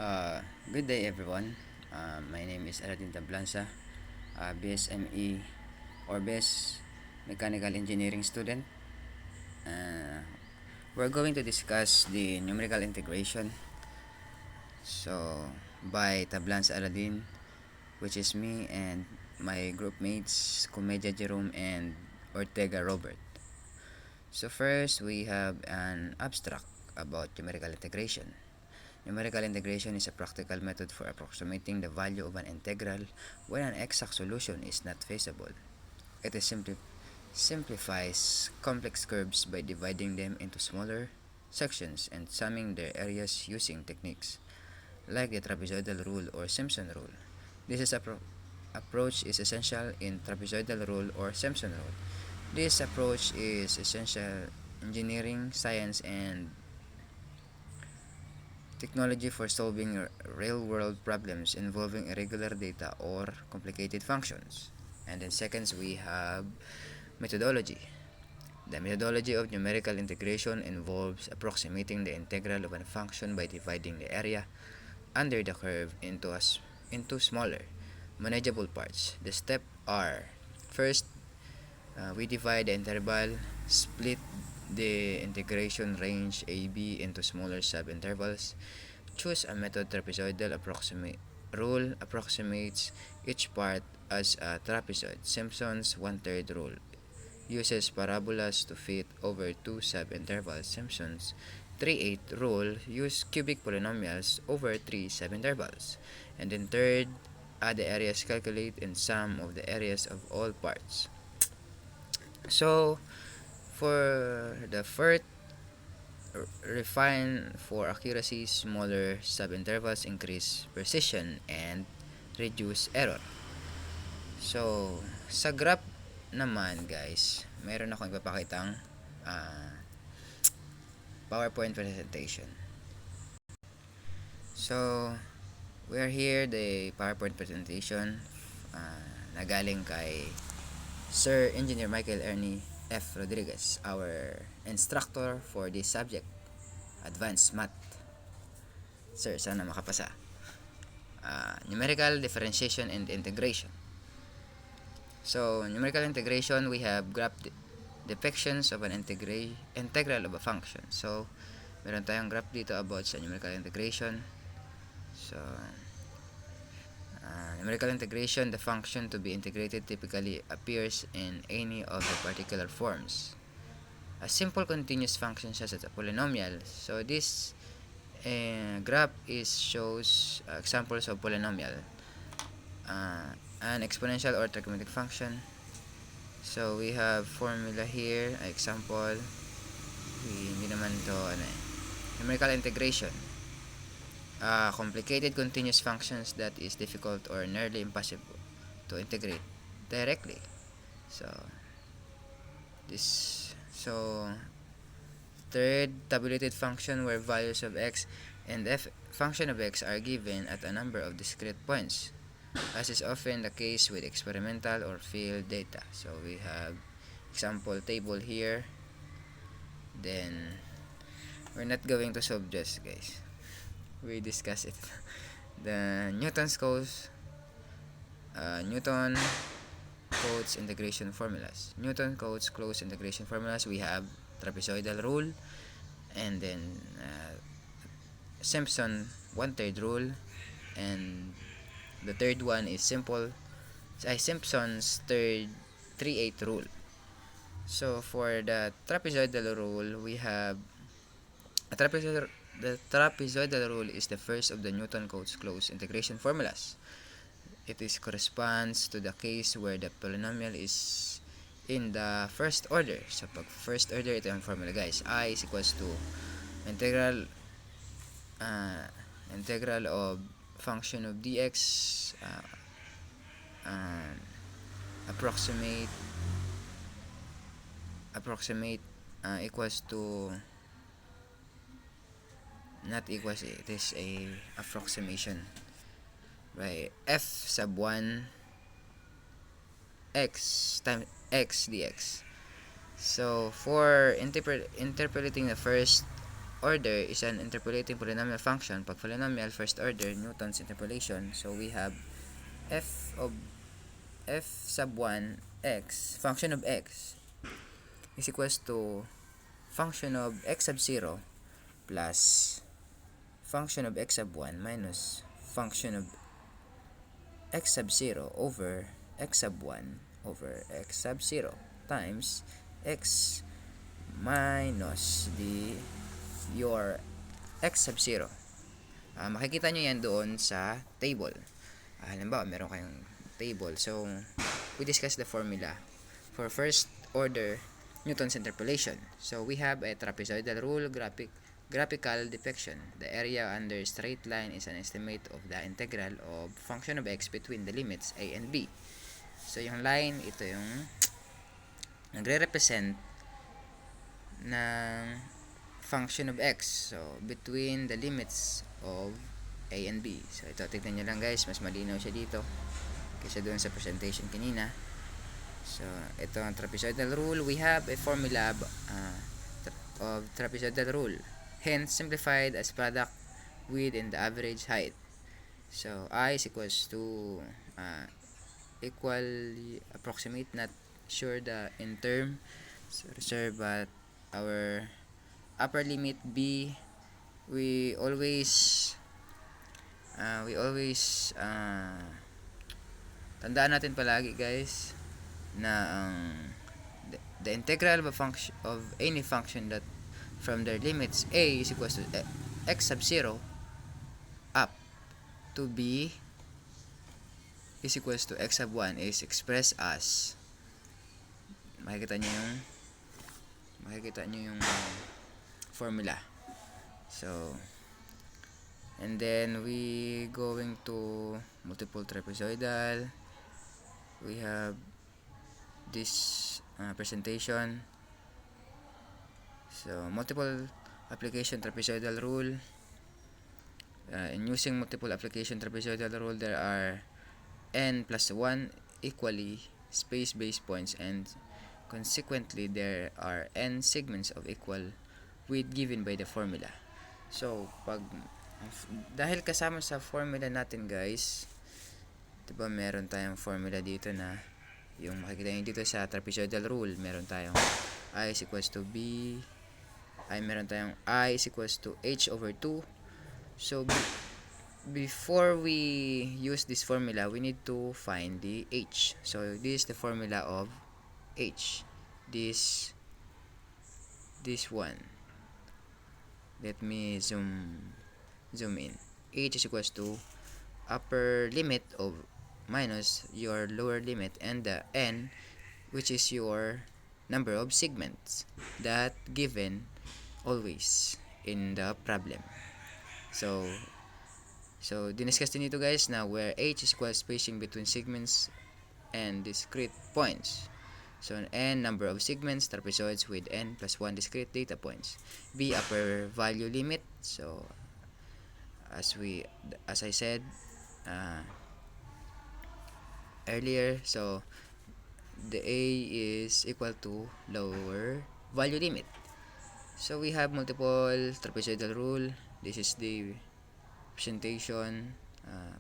Uh, Good day, everyone. My name is Aladin Tablanza, BSME or BES Mechanical Engineering student. Uh, we're going to discuss the numerical integration. So, by Tablanza Aladin, which is me and my group mates, Comedia Jerome and Ortega Robert. So, first, we have an abstract about numerical integration. Numerical integration is a practical method for approximating the value of an integral when an exact solution is not feasible. It simplifies complex curves by dividing them into smaller sections and summing their areas using techniques like the trapezoidal rule or Simpson rule. This approach is essential in trapezoidal rule or Simpson rule. This approach is essential engineering, science, and technology for solving real-world problems involving irregular data or complicated functions. And then seconds, we have methodology. The methodology of numerical integration involves approximating the integral of a function by dividing the area under the curve into smaller, manageable parts. The steps are: first, we divide the interval, split the integration range AB into smaller subintervals. Choose a method trapezoidal rule approximates each part as a trapezoid. Simpson's one-third rule uses parabolas to fit over two subintervals. Simpson's 3/8 rule uses cubic polynomials over three subintervals. And then third, add the areas calculate and sum of the areas of all parts. So, for the first, refine for accuracy, smaller subintervals increase precision and reduce error. So, sa graph naman guys, mayroon akong ipapakitang uh, PowerPoint presentation. So, we are here the PowerPoint presentation na galing kay Sir Engineer Michael Ernie F. Rodriguez, our instructor for this subject, Advanced Math. Sir, sana makapasa. Numerical differentiation and integration. So, numerical integration, we have graph depictions of an integral of a function. So, meron tayong graph dito about sa numerical integration. So, numerical integration, the function to be integrated typically appears in any of the particular forms. A simple continuous function such as a polynomial. So, this graph shows examples of polynomial. An exponential or trigonometric function. So we have formula here, example. Hindi naman to numerical integration. Complicated continuous functions that is difficult or nearly impossible to integrate directly. So third, tabulated function where values of x and f function of x are given at a number of discrete points, as is often the case with experimental or field data. So we have example table here. Then we're not going to solve this, guys. We discuss it. The Newton codes integration formulas. Newton codes closed integration formulas. We have trapezoidal rule, and then Simpson one-third rule, and the third one is Simpson's 3/8 rule. So for the trapezoidal rule, we have the trapezoidal rule is the first of the Newton codes closed integration formulas. It corresponds to the case where the polynomial is in the first order. So pag first order, ito yung formula guys. I is equals to integral of function of dx approximate equals to, not equals, it is a approximation by f sub 1 x times x dx. So for interpolating the first order is an interpolating polynomial function. Pag polynomial first order, Newton's interpolation. So we have f sub 1 x, function of x, is equals to function of x sub 0 plus function of x sub 1 minus function of x sub 0 over x sub 1 over x sub 0 times x minus your x sub 0. Makikita nyo yan doon sa table. Halimbawa, meron kayong table. So, we discuss the formula for first order Newton's interpolation. So, we have a trapezoidal rule graphical depiction. The area under straight line is an estimate of the integral of function of x between the limits a and b. So, yung line, ito yung nagre-represent ng function of x. So, between the limits of a and b. So, ito, tignan nyo lang guys. Mas malinaw siya dito kaysa doon sa presentation kanina. So, ito ang trapezoidal rule. We have a formula of trapezoidal rule. Hence, simplified as product width and the average height. So, I is equals to equally approximate, not sure the in term. So, reserve, but our upper limit b, we always tandaan natin palagi guys na the integral of a function of any function that from their limits a is equals to x sub 0 up to b is equals to x sub 1 is expressed as, makikita nyo yung formula. So, and then we going to multiple trapezoidal. We have this presentation. So, multiple application trapezoidal rule. In using multiple application trapezoidal rule, there are n plus 1 equally space-based points, and consequently there are n segments of equal width given by the formula. So, dahil kasama sa formula natin guys, diba meron tayong formula dito na yung makikita nyo dito sa trapezoidal rule, meron tayong I is equals to b, meron tayong I is equals to h over 2. So, before we use this formula, we need to find the h. So, this is the formula of h. This one. Let me zoom in. H is equals to upper limit of minus your lower limit and the n, which is your number of segments that given always in the problem. So diniscuss din ito guys na where h is equal spacing between segments and discrete points. So, n number of segments, trapezoids with n plus 1 discrete data points. B upper value limit. So, as I said earlier, so the a is equal to lower value limit. So, we have multiple trapezoidal rule. This is the presentation,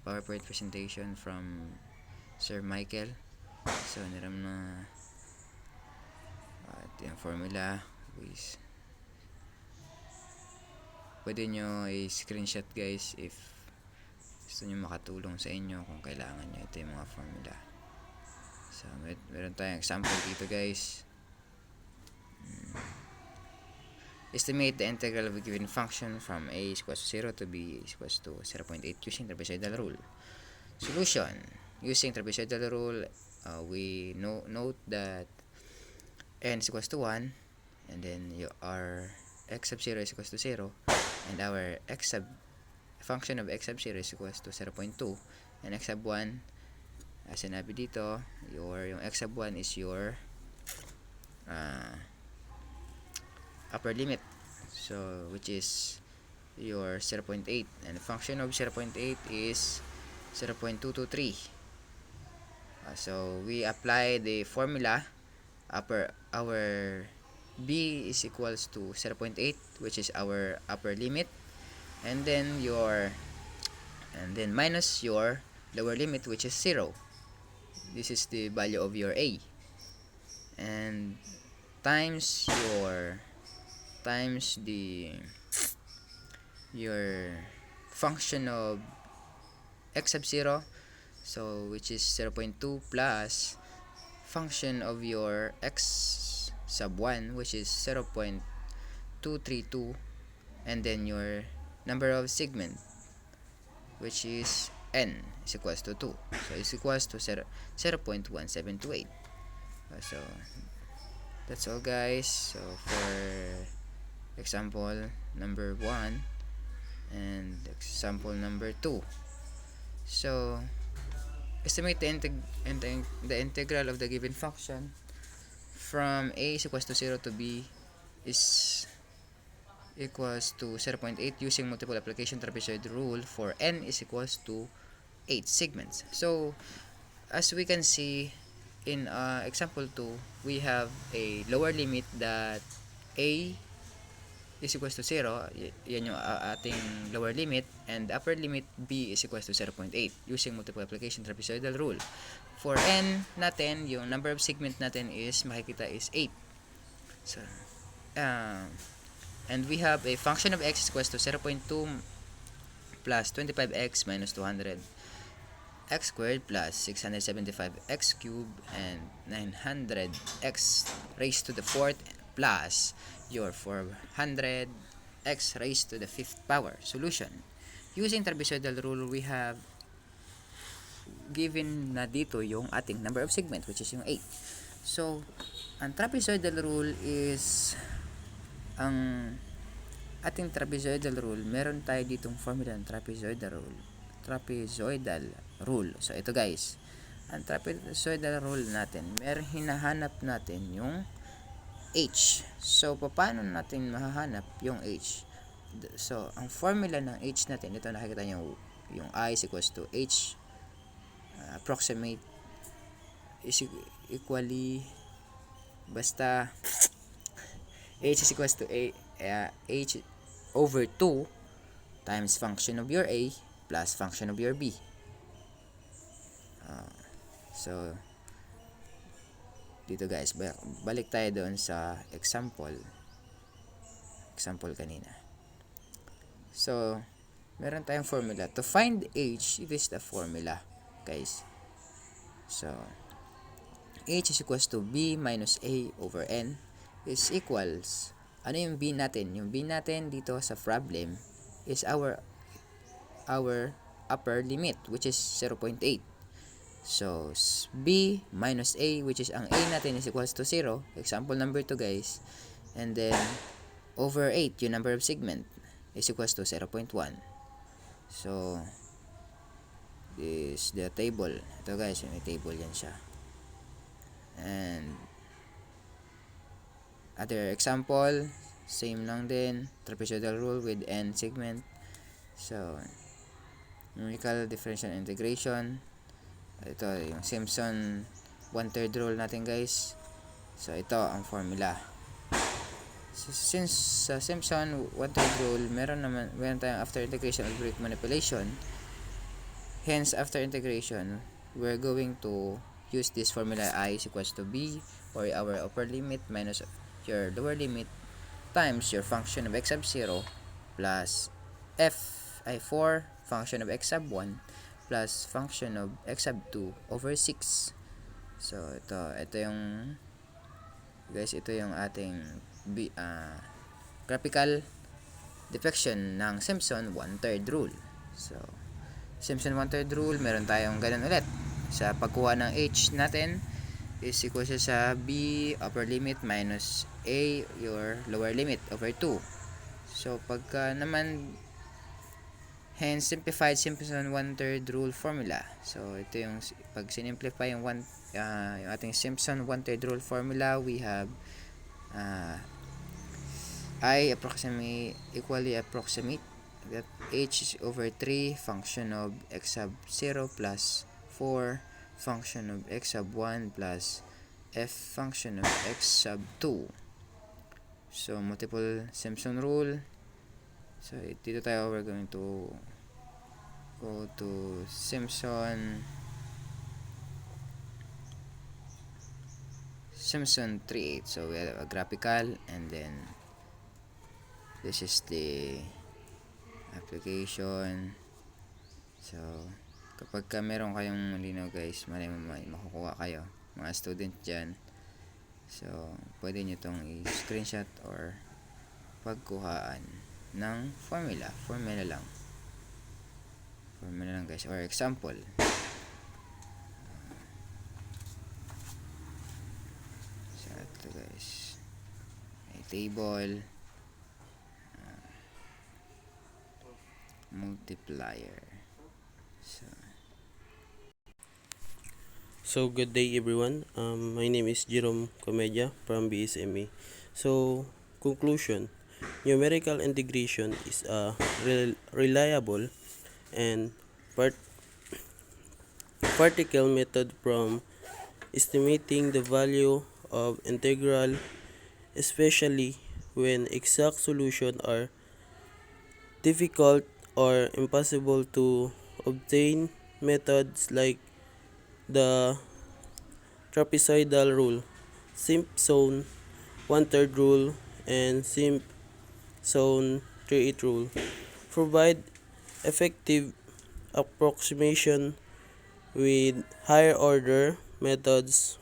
PowerPoint presentation from Sir Michael. So, niram na yung formula, pwede nyo i-screenshot guys if gusto nyo makatulong sa inyo kung kailangan nyo ito yung mga formula. So, meron tayong example dito guys. Estimate the integral of a given function from a is equals to 0 to b is equals to 0.8 using trapezoidal rule. Solution. Using trapezoidal rule, we note that n is equals to 1, and then our x sub 0 is equals to 0, and our function of x sub 0 is equals to 0.2, and x sub 1, as sinabi dito, yung x sub 1 is your upper limit, so which is your 0.8, and the function of 0.8 is 0.223. So we apply the formula. Our b is equals to 0.8, which is our upper limit, and then minus your lower limit, which is 0. This is the value of your a, and times your function of x sub 0, so which is 0.2, plus function of your x sub 1, which is 0.232, and then your number of segment, which is n is equals to 2, so it's equals to 0.1728. So that's all, guys. So for example number 1 and example number 2, so estimate the integral of the given function from a is equals to 0 to b is equals to 0.8 using multiple application trapezoid rule for n is equals to 8 segments. So as we can see in example 2, we have a lower limit that a is equals to 0, yan yung ating lower limit, and upper limit b is equals to 0.8 using multiple application trapezoidal rule. For n natin, yung number of segment natin is makikita is 8. So and we have a function of x is equals to 0.2 plus 25x minus 200 x squared plus 675 x cubed and 900 x raised to the 4th plus your 400 x raised to the 5th power. Solution. Using trapezoidal rule, we have given na dito yung ating number of segment, which is yung 8. So ang trapezoidal rule is ang ating trapezoidal rule, meron tayo ditong formula ng trapezoidal rule. So ito, guys, ang trapezoidal rule natin, hinahanap natin yung h. So paano natin mahahanap yung h? So ang formula ng h natin, ito nakikita nyo, yung I is equals to h approximate is equally, basta h is equals to h over 2 times function of your a plus function of your b. So dito, guys, balik tayo doon sa example kanina. So meron tayong formula to find h. It is the formula, guys. So h is equals to b minus a over n is equals, ano yung b natin? Yung b natin dito sa problem is our upper limit, which is 0.8. So b minus a, which is ang a natin is equals to 0, example number 2, guys, and then over 8, yung number of segment is equals to 0.1. So this the table. Ito, guys, may table yan siya. And other example, same lang din, trapezoidal rule with n segment. So numerical differential integration, ito yung Simpson 1/3 rule natin, guys. So ito ang formula. So, since sa Simpson 1/3 rule, meron tayong after integration algebraic manipulation. Hence after integration, we're going to use this formula I is equals to b, or our upper limit minus your lower limit, times your function of x sub 0 plus 4 function of x sub 1 plus function of x sub 2 over 6. So ito yung, guys, ito yung ating graphical depiction ng Simpson 1/3 rule. So Simpson 1/3 rule, meron tayong ganun ulit. Sa pagkuha ng h natin is equal sa b upper limit minus a your lower limit over 2. So pagka naman, hence simplified Simpson 1/3 rule formula. So ito yung pag sinimplify yung yung ating Simpson 1/3 rule formula, we have I equally approximate that h is over 3 function of x sub 0 plus 4 function of x sub 1 plus f function of x sub 2. So, multiple Simpson rule. So, dito tayo, we're going to go to Simpson 3.8. So, we have a graphical, and then this is the application. So, kapag ka meron kayong malinaw guys, may makukuha kayo, mga student dyan. So, pwede nyo itong i-screenshot or pagkuhaan ng formula lang guys, or example. So, ito guys, a table, multiplier. So good day everyone. My name is Jerome Comedia from BSME. So conclusion, numerical integration is a reliable and practical method from estimating the value of integral, especially when exact solutions are difficult or impossible to obtain. Methods like the trapezoidal rule, Simpson 1/3 rule, and Simpson 3/8 rule provide effective approximation, with higher order methods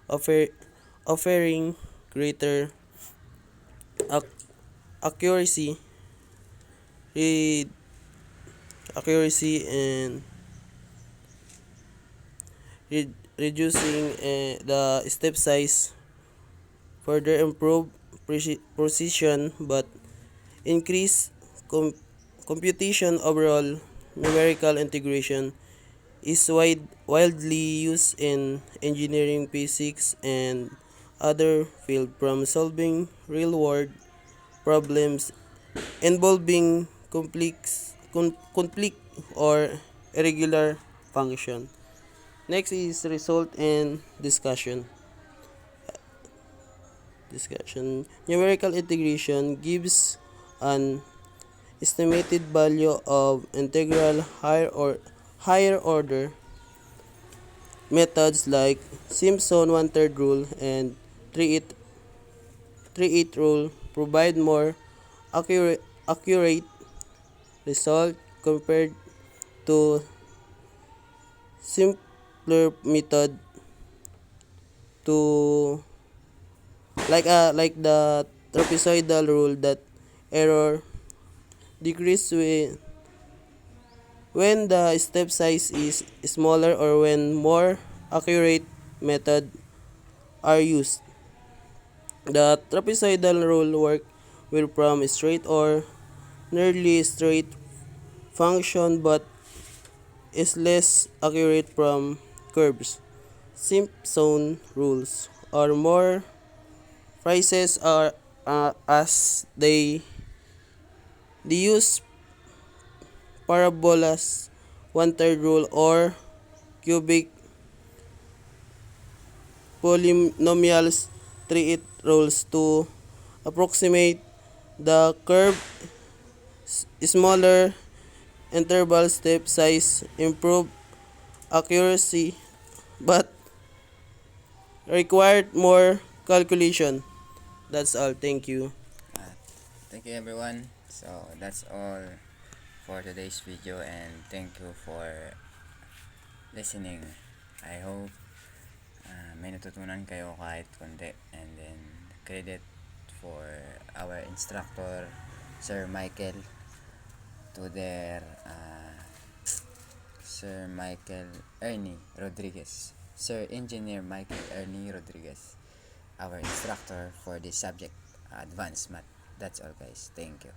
offering greater accuracy, and reducing the step size, further improve precision, but increase computation. Overall, numerical integration is widely used in engineering, physics, and other fields, from solving real-world problems involving conflict or irregular function. Next is result and discussion. Numerical integration gives an estimated value of integral higher order. Methods like Simpson 1/3 rule and 3/8 rule provide more accurate result compared to simpler method to like the trapezoidal rule, that error decrease when the step size is smaller or when more accurate method are used. The trapezoidal rule work will from straight or nearly straight function, but is less accurate from curves. Simpson rules are more precise as they use parabolas, 1/3 rule, or cubic polynomials, 3/8 rules, to approximate the curve. Smaller interval step size improve accuracy, but required more calculation. That's all. Thank you. Thank you everyone. So, that's all for today's video, and thank you for listening. I hope may natutunan kayo kahit konti, and then credit for our instructor, Sir Michael, to their Sir Michael Ernie Rodriguez, Sir Engineer Michael Ernie Rodriguez, our instructor for this subject, advanced math. That's all guys. Thank you.